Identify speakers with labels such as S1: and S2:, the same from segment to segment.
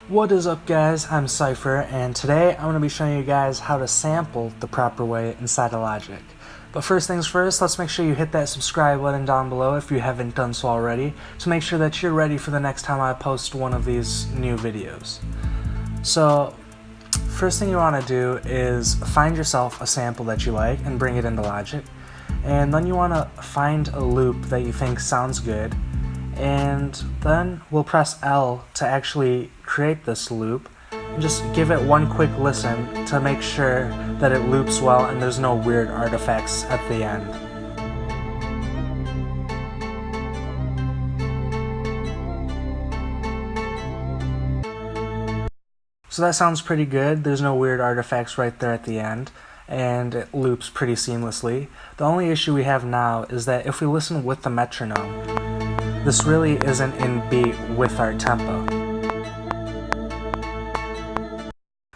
S1: What is up, guys? I'm Sypher, and today I'm going to be showing you guys how to sample the proper way inside of Logic. But first things first, let's make sure you hit that subscribe button down below if you haven't done so already, to make sure that you're ready for the next time I post one of these new videos. So, first thing you want to do is find yourself a sample that you like and bring it into Logic. And then you want to find a loop that you think sounds good, and then we'll press L to actually create this loop and just give it one quick listen to make sure that it loops well and there's no weird artifacts at the end. So that sounds pretty good. There's no weird artifacts right there at the end, and it loops pretty seamlessly. The only issue we have now is that if we listen with the metronome, this really isn't in beat with our tempo.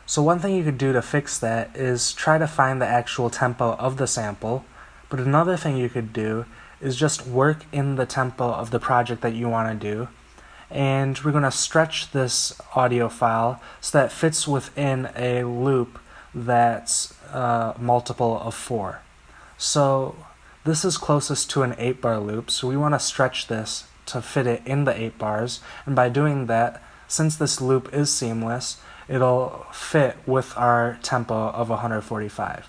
S1: So one thing you could do to fix that is try to find the actual tempo of the sample, but another thing you could do is just work in the tempo of the project that you want to do, and we're going to stretch this audio file so that it fits within a loop that's multiple of 4. So this is closest to an 8-bar loop, so we want to stretch this to fit it in the 8 bars, and by doing that, since this loop is seamless, it'll fit with our tempo of 145.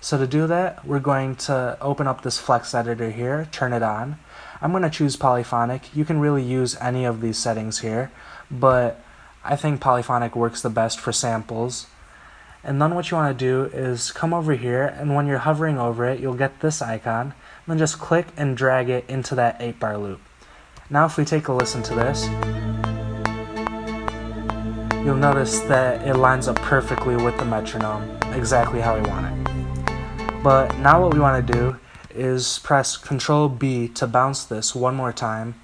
S1: So to do that, we're going to open up this flex editor here, turn it on. I'm going to choose polyphonic. You can really use any of these settings here, but I think polyphonic works the best for samples. And then what you want to do is come over here, and when you're hovering over it, you'll get this icon, and then just click and drag it into that 8-bar loop. Now if we take a listen to this, you'll notice that it lines up perfectly with the metronome, exactly how we want it. But now what we want to do is press Ctrl B to bounce this one more time,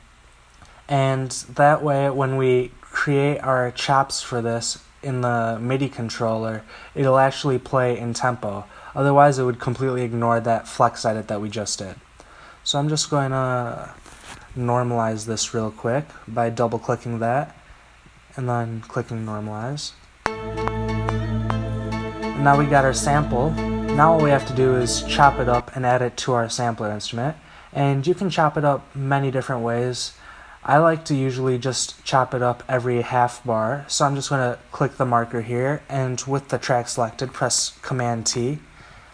S1: and that way when we create our chops for this in the MIDI controller, it'll actually play in tempo. Otherwise it would completely ignore that flex edit that we just did. So I'm just going to normalize this real quick by double clicking that and then clicking normalize. And now we got our sample. Now all we have to do is chop it up and add it to our sampler instrument, and you can chop it up many different ways. I like to usually just chop it up every half bar, so I'm just going to click the marker here, and with the track selected, press Command T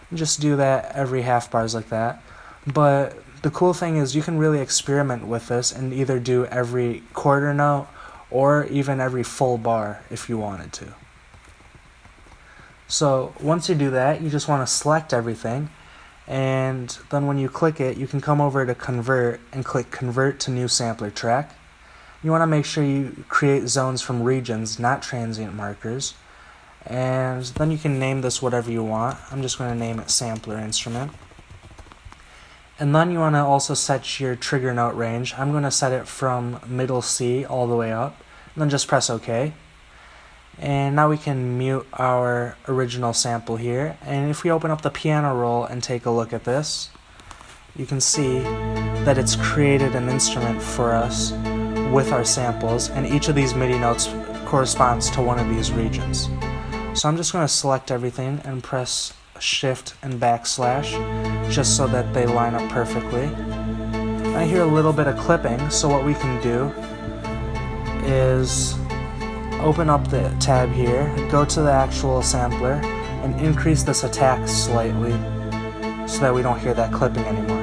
S1: and just do that every half bars like that. But the cool thing is you can really experiment with this and either do every quarter note or even every full bar if you wanted to. So once you do that, you just want to select everything, and then when you click it, you can come over to Convert and click Convert to New Sampler Track. You want to make sure you create zones from regions, not transient markers, and then you can name this whatever you want. I'm just going to name it Sampler Instrument. And then you want to also set your trigger note range. I'm going to set it from middle C all the way up, and then just press OK. And now we can mute our original sample here, and if we open up the piano roll and take a look at this, you can see that it's created an instrument for us with our samples, and each of these MIDI notes corresponds to one of these regions. So I'm just going to select everything and press Shift and backslash just so that they line up perfectly. I hear a little bit of clipping, so what we can do is open up the tab here, go to the actual sampler, and increase this attack slightly so that we don't hear that clipping anymore.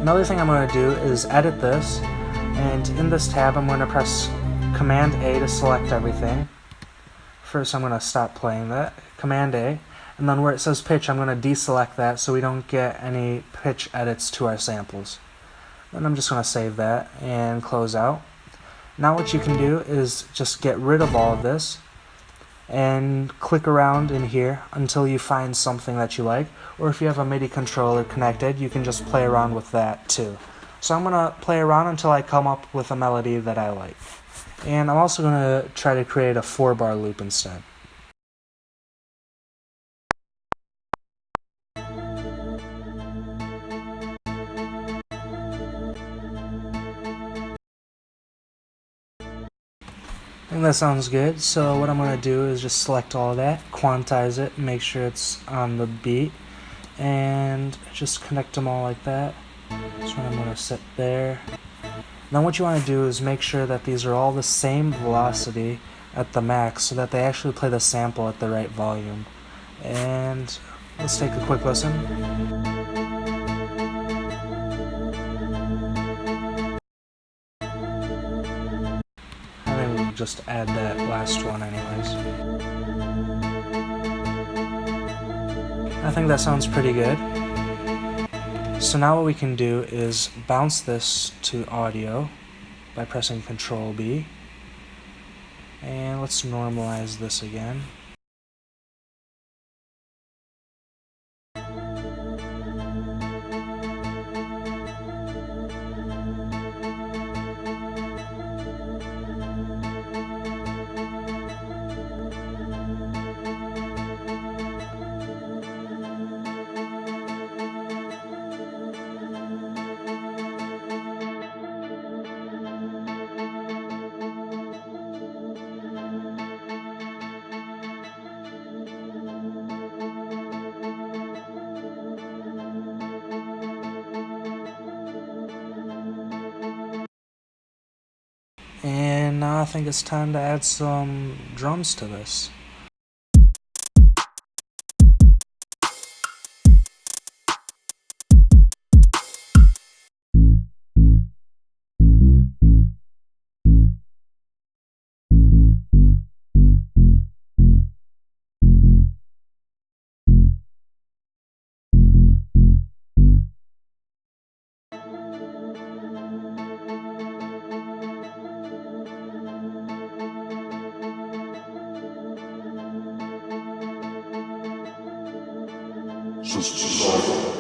S1: Another thing I'm going to do is edit this, and in this tab I'm going to press Command A to select everything. First I'm going to stop playing that, Command A, and then where it says pitch I'm going to deselect that so we don't get any pitch edits to our samples. Then I'm just going to save that and close out. Now what you can do is just get rid of all of this and click around in here until you find something that you like, or if you have a MIDI controller connected, you can just play around with that too. So I'm going to play around until I come up with a melody that I like. And I'm also going to try to create a 4-bar loop instead. I think that sounds good. So what I'm going to do is just select all of that, quantize it, make sure it's on the beat, and just connect them all like that. So I'm going to set there. Now what you want to do is make sure that these are all the same velocity at the max so that they actually play the sample at the right volume. And let's take a quick listen. I think we'll just add that last one anyways. I think that sounds pretty good. So now what we can do is bounce this to audio by pressing Ctrl B. And let's normalize this again. And now I think it's time to add some drums to this. Sypher.